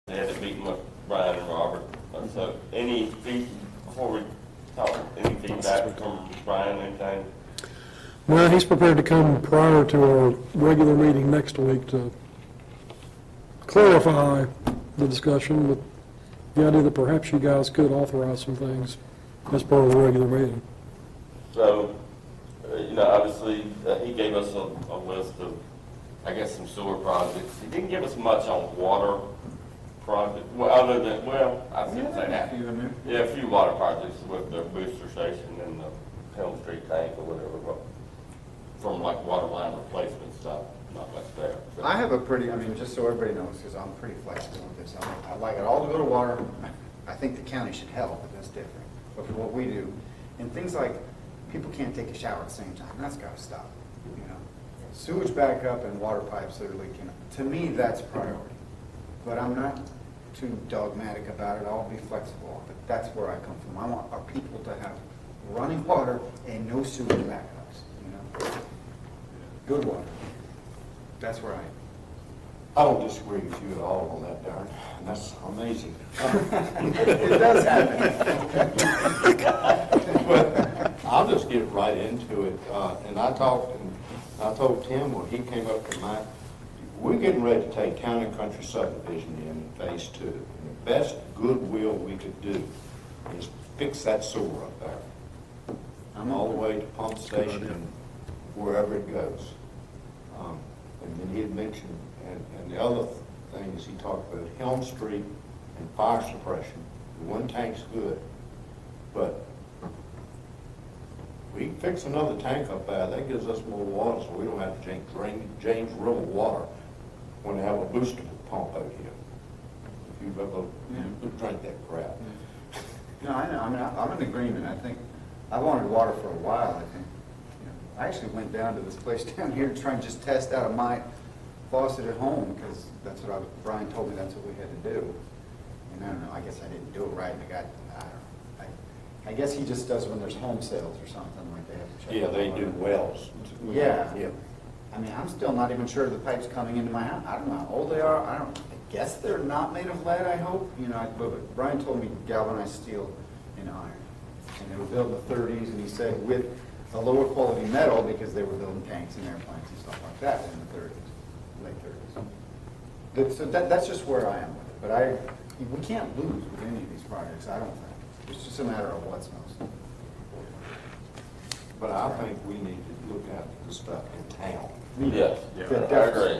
They had a meeting with Brian and Robert. So before we talk, any feedback from Brian, anything? Well, he's prepared to come prior to our regular meeting next week to clarify the discussion, but the idea that perhaps you guys could authorize some things as part of the regular meeting. So, obviously, he gave us a list of, I guess, some sewer projects. He didn't give us much on water projects, I shouldn't say that. Yeah, a few water projects with the booster station and the Helm Street tank or whatever, but from like water line replacement stuff, not much there. So, I have a pretty, just so everybody knows, because I'm pretty flexible with this, I like it all to go to water. I think the county should help, but that's different. But for what we do, and things like, people can't take a shower at the same time, that's gotta stop, Sewage backup and water pipes that are leaking, to me, that's priority. But I'm not too dogmatic about it, I'll be flexible, but that's where I come from. I want our people to have running water and no sewage backups, Good water. That's where I am. I don't disagree with you at all on that, Darren. And that's amazing. It does happen. But I'll just get right into it. And I told Tim when he came up to mine, we're getting ready to take Town and Country subdivision in phase 2. And the best goodwill we could do is fix that sewer up there. All the way to pump station and wherever it goes. And then he had mentioned, and the other thing is he talked about Helm Street and fire suppression. The one tank's good, but we can fix another tank up there. That gives us more water, so we don't have to drink James River water when they have a booster pump out here. If you've ever drank that crap. No, I know. I'm in agreement. I think I wanted water for a while. I think. I actually went down to this place down here to try and just test out my faucet at home because that's what Brian told me that's what we had to do. And I don't know. I guess I didn't do it right. I don't know. I guess he just does when there's home sales or something like they have to check. Yeah, they do wells. Yeah. Yeah. I'm still not even sure the pipes coming into my house. I don't know how old they are. I guess they're not made of lead, I hope. But Brian told me galvanized steel and iron. And they were built in the 30s, and he said with a lower quality metal because they were building tanks and airplanes and stuff like that in the 30s, late 30s. So that's just where I am with it. But we can't lose with any of these projects, I don't think. It's just a matter of what's most. But I think we need to look at the stuff in town. Yes, Yeah, I agree.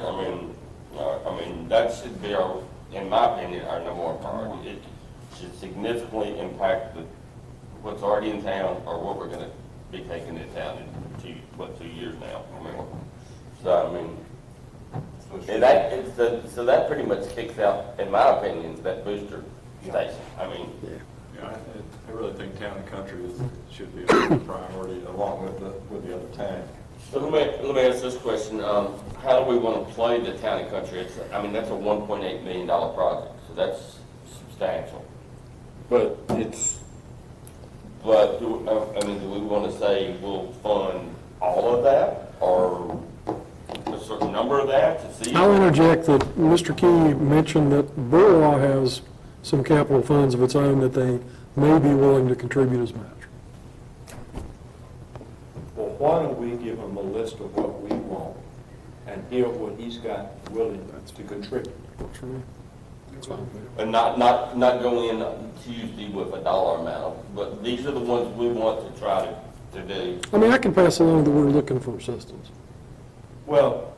That should be in my opinion, our number one priority. It should significantly impact what's already in town or what we're gonna be taking in town in 2 years now. So that pretty much kicks out, in my opinion, that booster station. I really think Town and Country should be a priority along with the other tank. So let me ask this question. How do we want to play the Town and Country? That's a $1.8 million project, so that's substantial. But But do we want to say we'll fund all of that or a certain number of that to see? I'll interject that Mr. Key mentioned that Burlaw has some capital funds of its own that they may be willing to contribute as match. well, why don't we give him a list of what we want and hear what he's got willing to contribute? That's fine. And not go in Tuesday with a dollar amount, but these are the ones we want to try to do. I can pass along that we're looking for assistance. Well,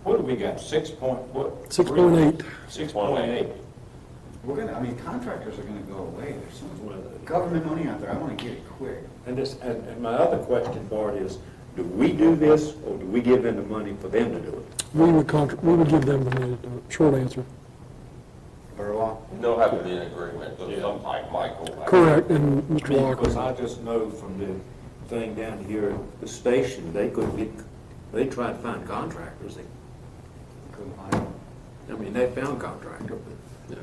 what do we got, 6.8? 6.8. We're gonna, contractors are gonna go away. There's so much government money out there. I want to get it quick. And my other question, Bart, is, do we do this, or do we give them the money for them to do it? We would give them the money to do it. Short answer. Burlaw? They'll have to be in agreement with some like Michael. Correct, and Mr. Because Walker. I just know from the thing down here at the station, they tried to find contractors. Couldn't find them. They found contractors, Yeah.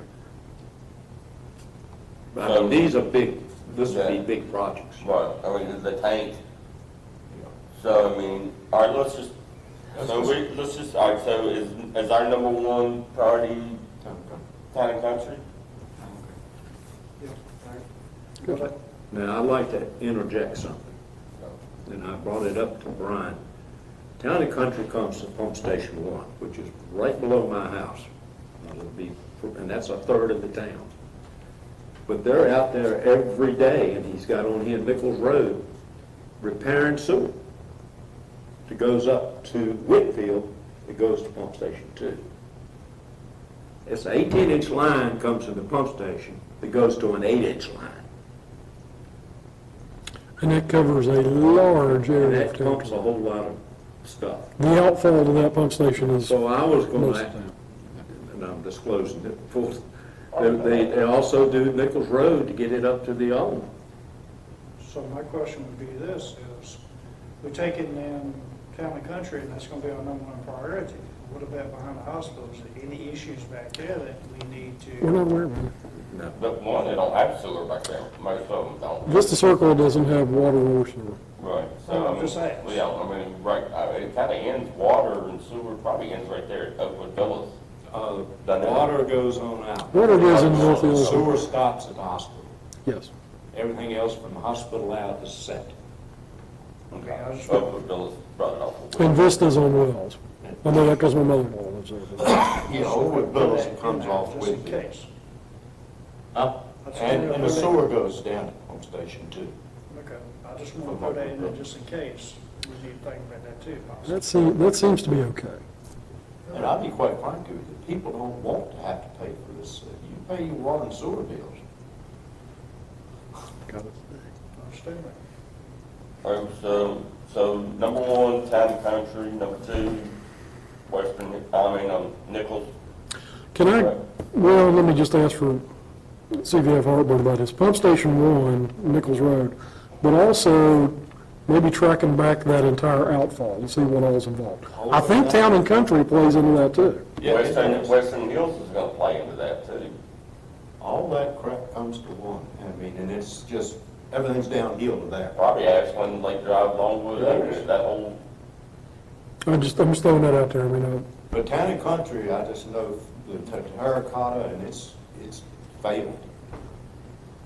but these are big, this would be big projects. Right, the tank. So, all right, let's just So let's just, all right, so is our number one priority town and country? Now, I'd like to interject something, and I brought it up to Brian. Town and Country comes to Pump Station 1, which is right below my house. And that's a third of the town. But they're out there every day, and he's got on here Nichols Road repairing sewer that goes up to Whitfield, that goes to Pump Station 2. It's an 18-inch line comes to the pump station that goes to an 8-inch line. And that covers a large And area of that pumps a town. whole lot of stuff. The outfall to that pump station is So I was going most of to, the town. and I'm disclosing it, they also do Nichols Road to get it up to the Alma. So my question would be this, is we take it in town and country, and that's gonna be our number one priority. What about behind the hospitals? Any issues back there that we need We're not to? aware of it. No. But one, they don't have sewer back there, most of them don't. Vista Circle doesn't have water or sewer. Right, so, No, I I'm mean, just saying. yeah, I mean, right, it kinda ends, water and sewer probably ends right there at Oakwood Villas. Water goes on out. Water goes in North Hills. Sewer stops at the hospital. Yes. Everything else from the hospital out is septic. Okay, I was just, Oakwood Villas brought it off. And Vista's on Wells. I know that because my mother-in-law lives there. Yeah, Oakwood Villas comes off just in with. case. And the sewer goes down to Pump Station 2. Okay, I just want to put that in there just in case. We need to think about that too. possibly. That seems to be okay. And I'll be quite frank with you, people don't want to have to pay for this. You pay your water and sewer bills. Understand that. All right, so number one, town and country, number two, Nichols. Can I, well, let me just ask for, see if you have heartburn about this. Pump Station 1, Nichols Road, but also maybe tracking back that entire outfall to see what all's involved. I think town and country plays into that too. Western Hills is gonna play into that too. All that crap comes to one. I mean, and it's just, everything's downhill to there. Probably Ashland, Lake Drive, Longwood, that whole, I'm just throwing that out there. I mean, But town and country, I just know the terracotta, and it's fatal.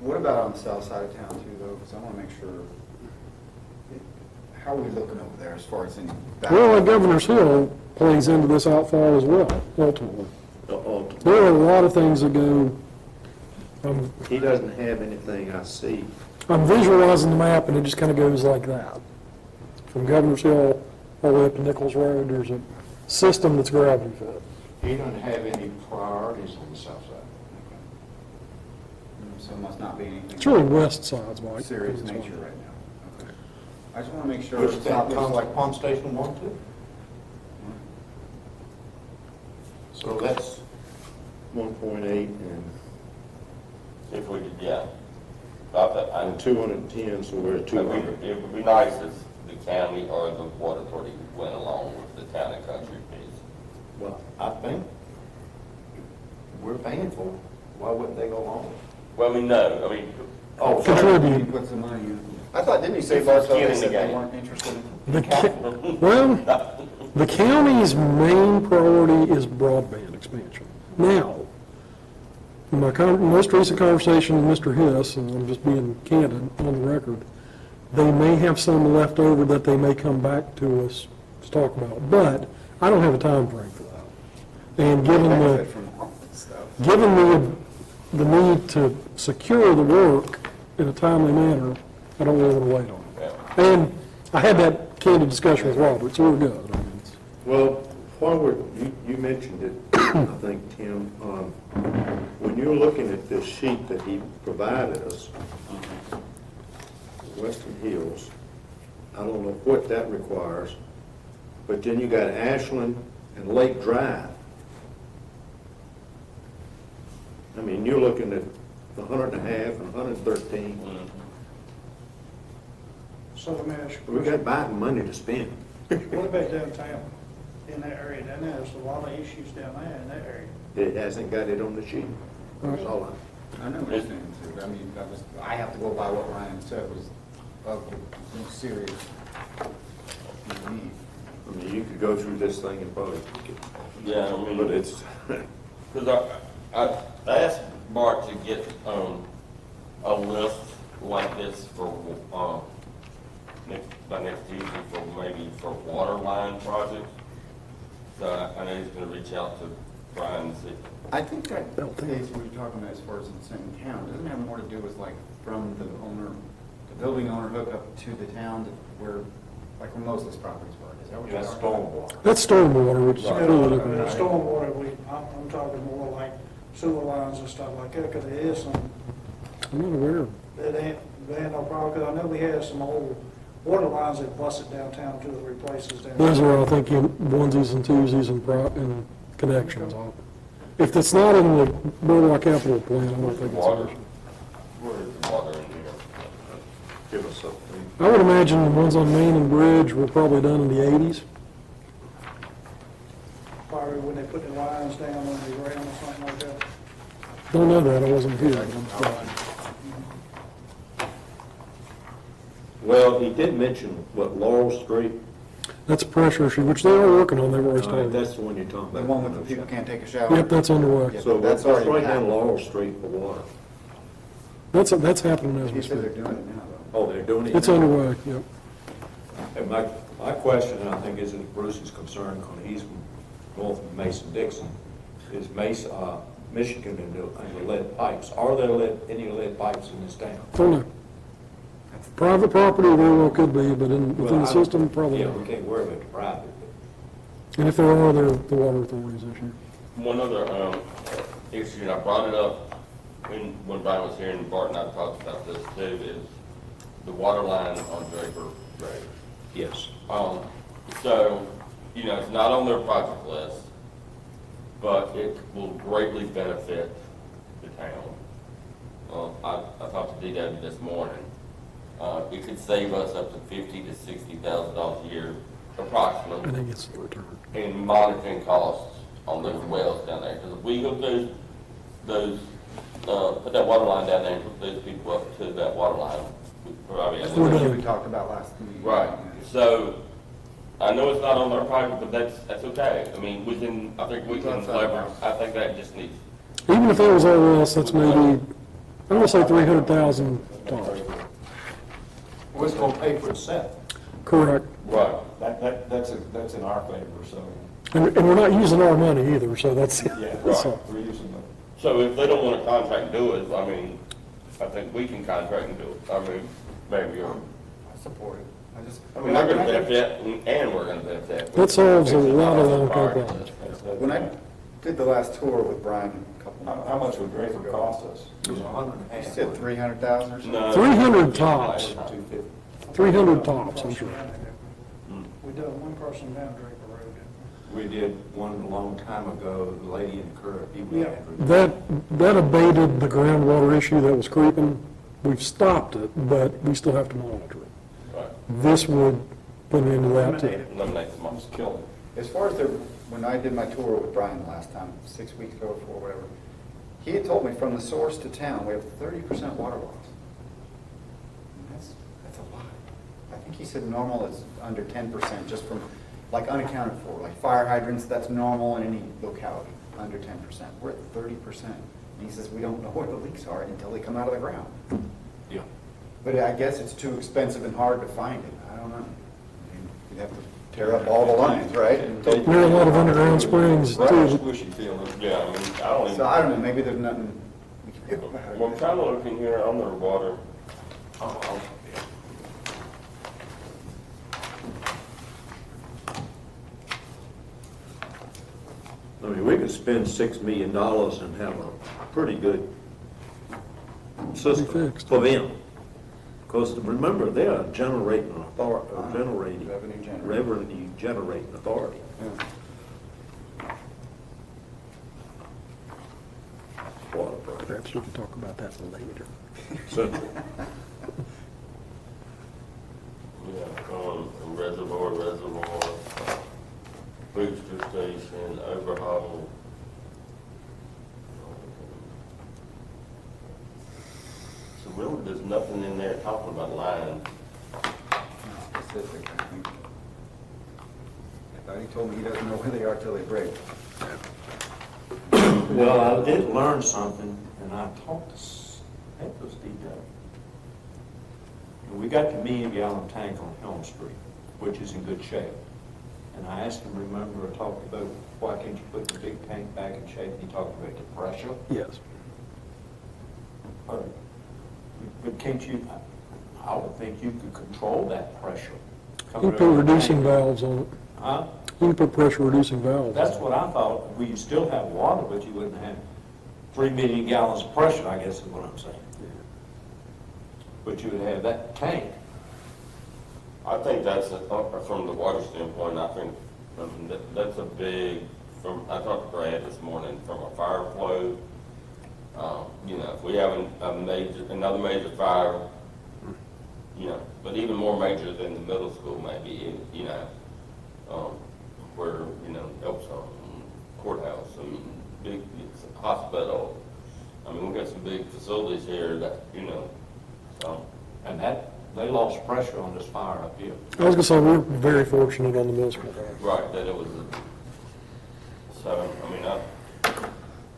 What about on the south side of town too, though? Because I want to make sure, how are we looking over there as far as any? well, like Governor's Hill plays into this outfall as well, ultimately. Ultimately. There are a lot of things that go, He doesn't have anything I see. I'm visualizing the map and it just kind of goes like that. From Governor's Hill all the way up to Nichols Road, there's a system that's gravity fed. He doesn't have any priorities on the south side. So it must not be anything. It's really west sides, Mike. Serious nature right now. Okay. I just want to make sure Which it's that not just comes like, like Pump Station 1 too. So that's 1.8 and if we did, yeah. I 210, so we're at 200. It would be nice if the county or the water authority went along with the town and country piece. Well, I think we're paying for it. Why wouldn't they go along? Well, no, I mean, Oh, he Contribute. puts the money in. I thought, didn't you say, It's Bartow, skin they in the said they game. weren't interested in? Well, the county's main priority is broadband expansion. Now, in my most recent conversation with Mr. Hiss, and I'm just being candid on the record, they may have some left over that they may come back to us to talk about, but I don't have a time frame for that. And given Benefit the, from all this stuff. given the need to secure the work in a timely manner, I don't really want to wait on it. And I had that candid discussion with Robert, so we're good. I mean, it's- Well, while you mentioned it, I think, Tim, when you're looking at this sheet that he provided us, Western Hills, I don't know what that requires, but then you got Ashland and Lake Drive. I mean, you're looking at 100.5 and 113. So let me ask you We a got question. Biden money to spend. What about downtown? In that area down there, there's a lot of issues down there in that area. It hasn't got it on the sheet. That's all I know what you're saying, too. I mean, I have to go by what Ryan said was of the serious need. I mean, you could go through this thing and probably, Yeah, I mean. but it's, Because I asked Bart to get, a list like this for, by next Tuesday for maybe for water line projects. So I know he's gonna reach out to Brian and see. I think that case we were talking about as far as in the same town, doesn't have more to do with like from the owner, the building owner hook up to the town to where, like where Mosley's properties were. Is that what you're that's talking about? stormwater. That's stormwater, which is Right. completely different. Stormwater, I'm talking more like sewer lines and stuff like that, because there is some, I'm not aware of. there ain't no problem, because I know we had some old water lines that busted downtown, 2 or 3 places down. Those are, I think, in onesies and twosies and connections. If it's not in the Boardwalk Capital Plan, I don't think it's Water. an issue. Where is the water in here? Give us something. I would imagine the ones on Main and Bridge were probably done in the 80s. Probably when they put the lines down on the ground or something like that. Don't know that, I wasn't here. but I'm sure. Well, he did mention, what, Laurel Street? That's a pressure issue, which they are working on, they've already All right, started. that's the one you're talking The about. one with the people can't take a shower? Yep, that's underway. Yeah, So that's that's already right down happened. Laurel Street for water. That's happening as He we said they're speak. doing it now, though. Oh, they're doing it? It's now? underway, yep. And my question, and I think is Bruce's concern, because he's from north of Mason-Dixon, is Michigan and the lead pipes. Are there any lead pipes in this town? Don't know. Private property very well could be, but within Well, the I don't- system, probably Yeah, not. we can't worry about the private. And if there are, they're the water authorities issue. One other, issue, and I brought it up when Brian was here, and Bart and I talked about this too, is the water line on Draper Road. Yes. So, you know, it's not on their project list, but it will greatly benefit the town. I talked to DW this morning. It could save us up to $50,000 to $60,000 a year, approximately, And it gets the return. in monitoring costs on those wells down there. Because if we hook put that water line down there and hook those people up to that water line, we probably That's have the We're thing done. we talked about last meeting. Right, so, I know it's not on our project, but that's okay. I mean, I think we can leverage, I think that just needs, Even if that was all else, that's maybe, I'm gonna say 300,000 tops. Well, it's gonna pay for itself. Correct. right. That's in our favor, so, And we're not using our money either, so that's, yeah, so, we're using the. So if they don't want to contract and do it, I mean, I think we can contract and do it. I mean, maybe, or, I support it. I mean, they're gonna benefit, and we're gonna benefit. that solves a lot of long-term problems. When I did the last tour with Brian a couple months. How much would Draper cost us? It was 150. You said 300,000 or something? No. 300 tops. 250. 300 tops, I'm sure. We done one person down Draper Road. We did one a long time ago, the lady in Kirby. we Yeah. had- That abated the groundwater issue that was creeping. We've stopped it, but we still have to monitor it. Right. This would put an end to that Eliminate too. it. Eliminate the months. Almost killed it. As far as when I did my tour with Brian the last time, 6 weeks ago or whatever, he had told me from the source to town, we have 30% water loss. And that's a lot. I think he said normal is under 10%, just from, like unaccounted for, like fire hydrants, that's normal in any locality, under 10%. We're at 30%. And he says, we don't know where the leaks are until they come out of the ground. Yeah. But I guess it's too expensive and hard to find it. I don't know. I mean, you'd have to tear up all the lines, right? And take- There are a lot of underground springs too. Squishy feeling. Yeah, I mean, I don't even. So I don't know, maybe there's nothing we can do about it. Well, I'm trying to look in here on their water. Oh, I mean, we could spend $6 million and have a pretty good system fixed. for them. Because remember, they're a generating authority, revenue generating authority. Water project. Perhaps we can talk about that later. So, Yeah, reservoir, booster station, overhaul. So really, there's nothing in there talking about lines. Specific, I think. thought he told me he doesn't know where they are till they break. Well, I did learn something, and I talked to, I think it was D.W. And we got the million-gallon tank on Helm Street, which is in good shape. And I asked him, remember, I talked about, why can't you put the big tank back in shape? He talked about the pressure. Yes. But can't you, I would think you could control that pressure. You coming can put out of the reducing tank. valves on it. Huh? You can put pressure reducing valves. That's what I thought. Well, you still have water, but you wouldn't have 3 million gallons of pressure, I guess is what I'm saying. But you would have that tank. I think that's, from the water standpoint, I think, that's a big, I talked to Brad this morning, from a fire flow, you know, if we have another major fire, you know, but even more major than the middle school maybe, you know, where, you know, Elkstone, courthouse, and big hospital. I mean, we've got some big facilities here that, you know, so. And that, they lost pressure on this fire up here. I was gonna say, we're very fortunate on the middle school. Right, that it was, so, I mean, so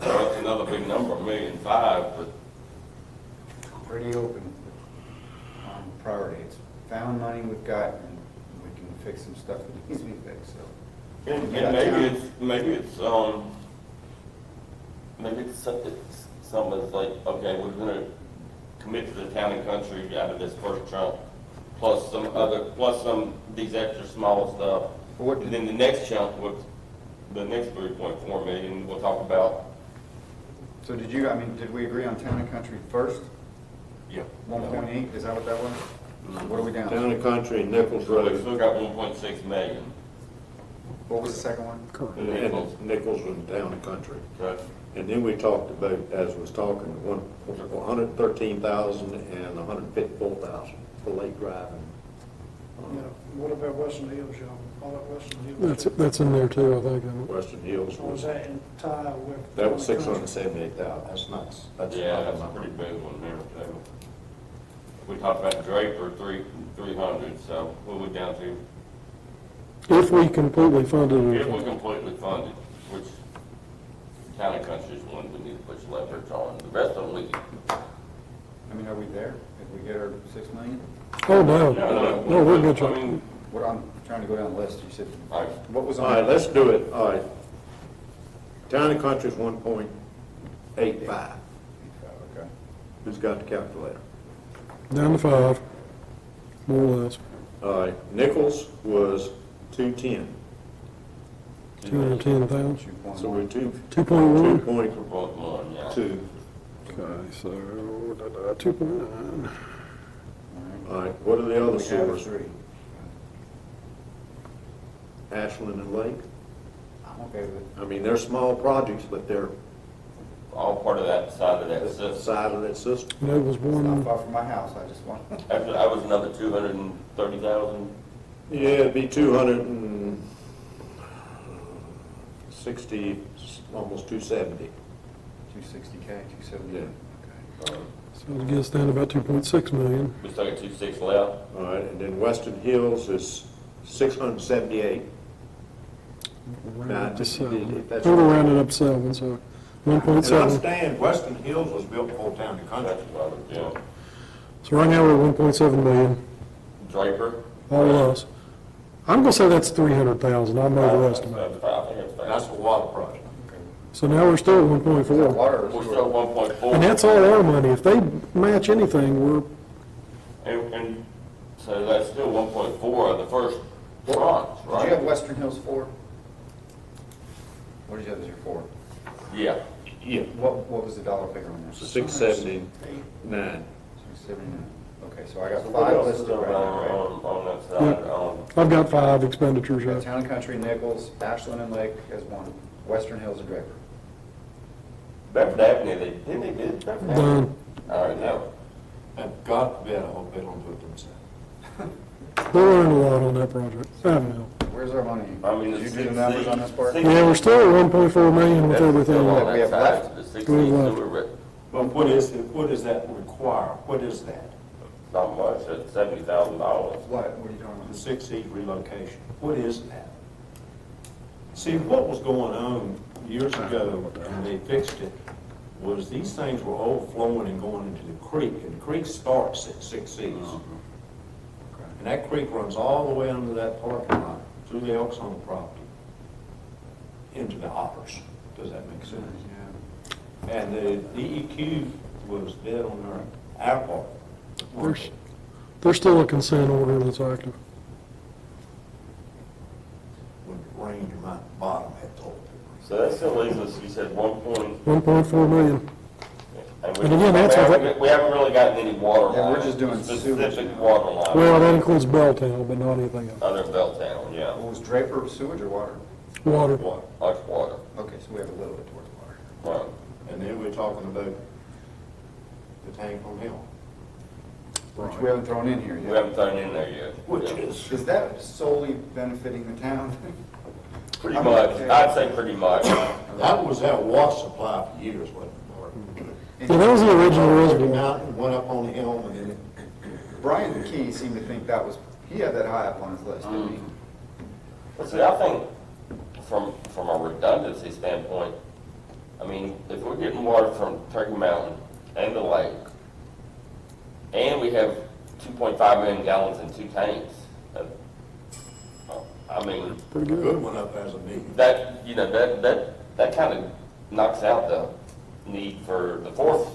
that's another big number, 1.5 million, but Pretty open on priority. It's found money we've got, and we can fix some stuff that needs to be fixed, so. and maybe it's something that's like, okay, we're gonna commit to the town and country out of this first chunk, plus some these extra small stuff. What And then the next chunk, the next 3.4 million, we'll talk about. So did we agree on town and country first? Yeah. 1.8, is that what that was? What are we down? Town and Country, Nichols So we Road. still got 1.6 million. What was the second one? Correct. And Nichols. Nichols was Town and Country. Okay. And then we talked about, as was talking, 113,000 and 154,000 for Lake Drive. Yeah, what about Western Hills, y'all? All that Western Hills? That's in there too, I think. isn't it? Western Hills So was was, that in tie with? that was 678,000. That's nuts. That's Yeah, another that's a number. pretty big one there, too. We talked about Draper, 300, so what are we down to? If we completely funded If we it. completely funded, which town and country is one we need to put leverage on. The rest of them, we can. I mean, are we there? Did we get our 6 million? Oh, no, we're good. I mean, What, I'm trying to go down the list, you said, all right. what was on? All right, let's do it. All right. Town and Country is 1.85. Okay. Who's got the calculator? Down to 5, more or less. All right, Nichols was 210. 210,000. 2.1. So we're 2.1. 2.1, yeah. 2.2. Okay, so 2.9. All right, what are the other We have sewers? 3. Ashland and Lake? I'm okay with it. I mean, they're small projects, but they're All part of that side of that the system. side of that system. And it was It's not one, far from my house, I just want. After that was another 230,000. Yeah, it'd be 260, almost 270. 260K, 270. Yeah. Okay. so it gets down to about 2.6 million. We still got 2.6 left. All right, and then Western Hills is 678. Rounded up to if 7. that's- Total rounded up 7, so And 1.7. understand, Western Hills was built before Town and Country. That's what I was, yeah. So right now we're at 1.7 million, Draper. all of us. I'm gonna say that's 300,000, I'll overestimate. I think it's That's fine. a water project. So now we're still at Is that 1.4. water or We're sewer? still 1.4. And that's all our money. If they match anything, we're, And so that's still 1.4 of the first tranche, Did you have right? Western Hills 4? What did you have as your 4? Yeah. Yeah. What was the dollar figure on that? 679. 679. Okay, so I got So what 5 else is listed on, right now, right? on that side? I've got 5 expenditures We got yet. Town and Country, Nichols, Ashland and Lake as one, Western Hills and Draper. Bedford Avenue, didn't they do Bedford Avenue? Done. All right, now, And God forbid, I hope they don't do it themselves. They learned a lot on that project. Avenue. Where's our money? I mean, Did you it's do the numbers on this part? six- Yeah, we're still at 1.4 million with that's everything. still on that we that have side, left. the We 16 have left. sewer, rate. But what does that require? What is that? Not much, it's $70,000. What are you talking The about? 6E relocation. What is that? See, what was going on years ago, and they fixed it, was these things were overflowing and going into the creek, and the creek starts at 6 East. And that creek runs all the way under that parking lot, through the Elksong property, into the Otters. Does that make sense? And the DEQ was dead on our part. There's still a consent order that's active. When it rained, my bottom had told me. So that still leaves us, you said 1 point. 1.4 million. And And again, that's what- we haven't really gotten any water Yeah, we're lines, just doing specific sewage. water lines. Well, that includes Belltown, but not anything else. Other than Belltown, yeah. What was Draper sewage or water? Water. Much water, Okay, so we have a little bit towards water. right. And then we're talking about the tank on Hill, Which we haven't thrown in here We yet. haven't thrown in there yet. which Yeah. is, that solely benefiting the town? Pretty much, I'd say pretty much. that was our water supply for years, wasn't it? Yeah, that was the original Rocky reservoir. Mountain, went up on the hill, and then Brian Key seemed to think that was, he had that high up on his list, didn't he? But see, I think from a redundancy standpoint, I mean, if we're getting water from Turkey Mountain and the lake, and we have 2.5 million gallons in 2 tanks, I mean, Pretty the good. good went up as a need. that, you know, that kind of knocks out the need for the 4th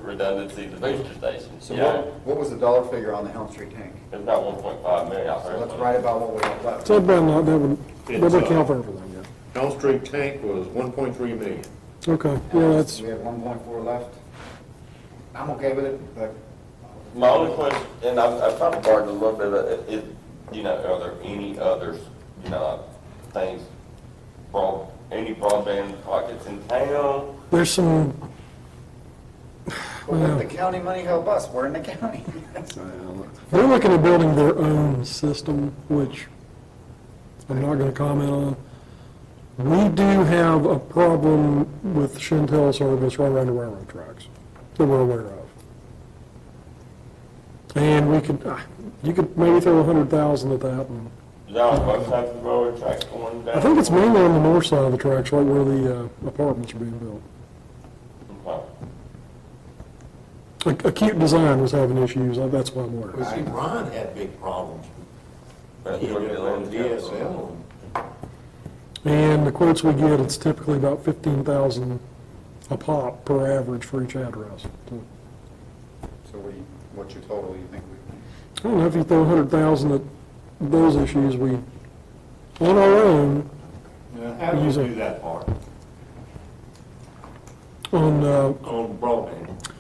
redundancy, the booster station. So Yeah, what was the dollar figure on the Helm Street tank? it's about 1.5 million out So there. let's write about what we have left. So that would It's, account for everything, yeah. Elm Street tank was 1.3 million. Okay, yeah, that's, We have 1.4 left. I'm okay with it, but My only question, and I've talked to Bart a little bit, is, you know, are there any others, you know, things, any broadband pockets in town? there's some, but let the county money help us, we're in the county. they're looking at building their own system, which I'm not gonna comment on. We do have a problem with Chantel service right around the railroad tracks that we're aware of. And we could, you could maybe throw 100,000 at that. And Is that on both sides of the railroad tracks going down? I think it's mainly on the north side of the tracks, right where the apartments are being built. Okay. Acute Design was having issues, that's why I'm aware. Well, see, Brian had big problems. But He look had at on Lynn. DSL. And the quotes we get, it's typically about 15,000 a pop per average for each address. So, So what's your total you think we? I don't know, if you throw 100,000 at those issues, we, on our own, How do you do that part on, on broadband?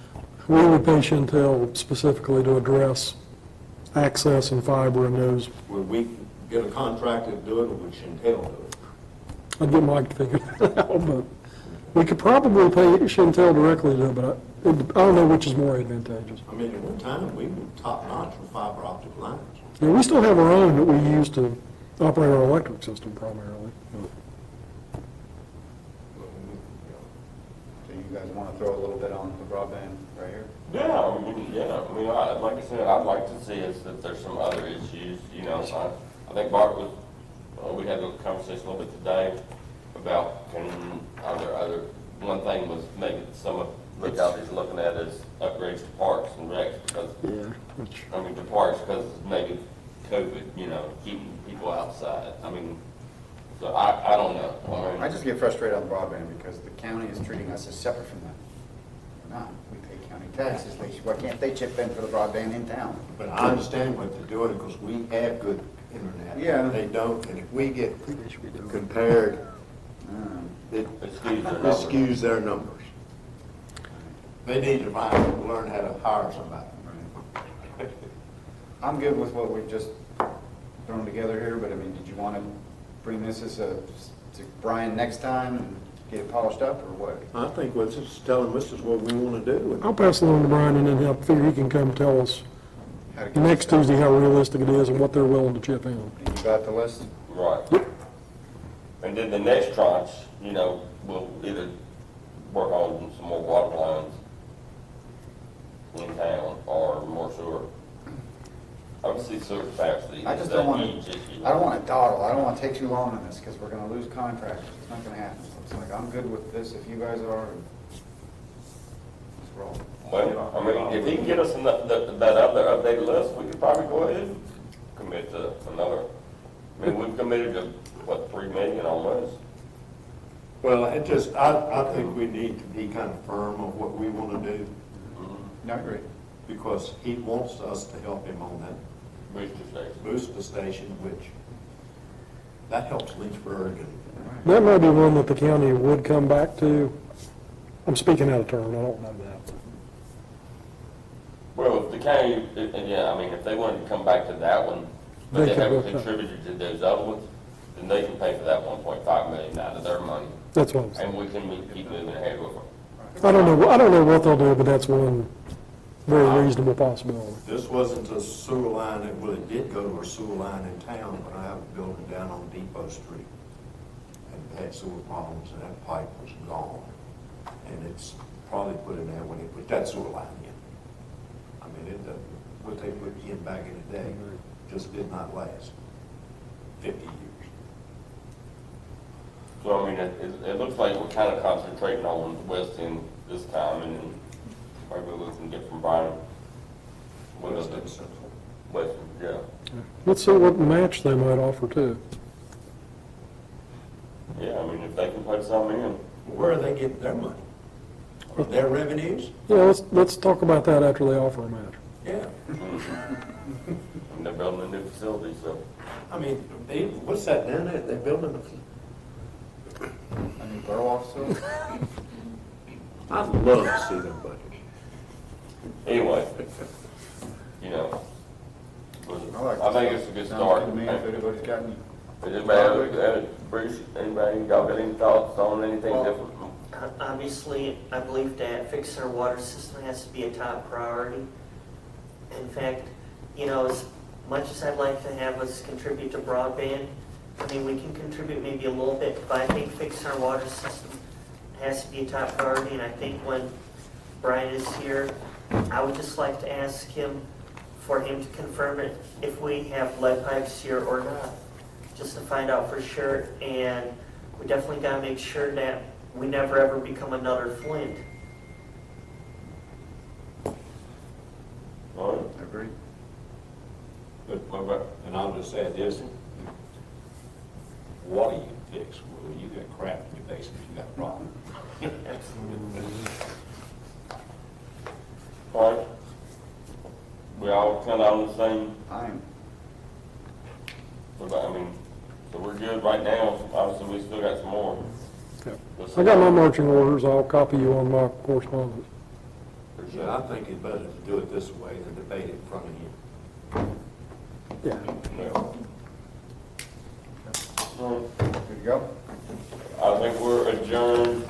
we would pay Chantel specifically to address access and fiber and those. Would we get a contractor to do it, or would Chantel do it? I'd get Mike to figure that out, but we could probably pay Chantel directly to do it, but I don't know which is more advantageous. I mean, at one time, we were top notch with fiber optic lines. Yeah, we still have our own that we use to operate our electric system primarily. So you guys want to throw a little bit on the broadband right here? Yeah, I mean, like I said, I'd like to see if there's some other issues, you know, I think Bart was, we had a conversation a little bit today about, are there other, one thing was maybe some of the guys he's looking at is upgrades to parks and recs, because, Yeah, which, I mean, the parks, because maybe COVID, you know, keeping people outside, I mean, so I don't know. I mean, I just get frustrated on broadband because the county is treating us as separate from them. We're not, we pay county taxes, why can't they chip in for the broadband in town? But I understand what they're doing, because we have good internet. Yeah. They don't, and if we get compared, it skews their numbers. They need to learn how to hire somebody. I'm good with what we've just thrown together here, but I mean, did you want to bring this as to Brian next time and get it polished up, or what? I think let's just tell them this is what we want to do. I'll pass it on to Brian and then help figure he can come tell us How to get next this done? Tuesday how realistic it is and what they're willing to chip in. And you got the list? Right. And then the next tranche, you know, we'll either work on some more water lines in town or more sewer. I would don't see sewer capacity. I just as don't that want huge to, issue. I don't want to dawdle, I don't want to take too long on this, because we're going to lose contractors, it's not going to happen. So it's like, I'm good with this if you guys are, and let's roll. Well, I mean, if he can get us that other updated list, we could probably go ahead and commit to another. I mean, we've committed to, what, 3 million almost? Well, I think we need to be kind of firm on what we want to do, No, I agree. because he wants us to help him on that Booster station. booster station, which, that helps Lynchburg and That might be one that the county would come back to. I'm speaking out of turn, I don't know that. Well, if the county, yeah, I mean, if they wanted to come back to that one, but They they could haven't go- contributed to those other ones, then they can pay for that 1.5 million out of their money, That's what I'm saying. and we can keep moving ahead with them. I don't know what they'll do, but that's one very reasonable possibility. this wasn't a sewer line, it did go to a sewer line in town, but I have a building down on Depot Street. And had sewer problems, and that pipe was gone. And it's probably put in there when they put that sewer line in. I mean, what they put in back in the day just did not last 50 years. So, I mean, it looks like we're kind of concentrating on the west end this time, and then maybe we can get from Brian. West and Central. West, yeah. Let's see what match they might offer too. Yeah, I mean, if they can put some in. Where are they getting their money? From their revenues? Yeah, let's talk about that after they offer a match. Yeah. And they're building a new facility, so. I mean, what's that down there? They're building I mean, borough officer, I'd love to see them budget. Anyway, you know, I like I think this. it's a good Sounds start. good to me. If anybody's got any, Does anybody, Bruce, anybody, y'all got any thoughts on anything Well, different? Obviously, I believe that fixing our water system has to be a top priority. In fact, you know, as much as I'd like to have us contribute to broadband, I mean, we can contribute maybe a little bit, but I think fixing our water system has to be a top priority. And I think when Brian is here, I would just like to ask him for him to confirm it if we have lead pipes here or not, just to find out for sure. And we definitely got to make sure that we never ever become another Flint. All right, I agree. But, what about, and I'll just add this, water you can fix, well, you got crap in your basement, you got a problem. all right? We all kind of on the same, I'm, what about, I mean, so we're good right now, obviously we still got some more. I got my marching orders, I'll copy you on my correspondence. Yeah, I think it's better to do it this way than debate it in front of you. Yeah. Yeah. All right. good to go? I think we're adjourned.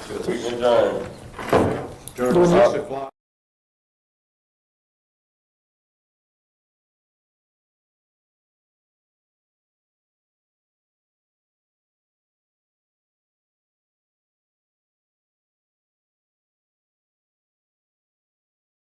We adjourned. During 6 o'clock.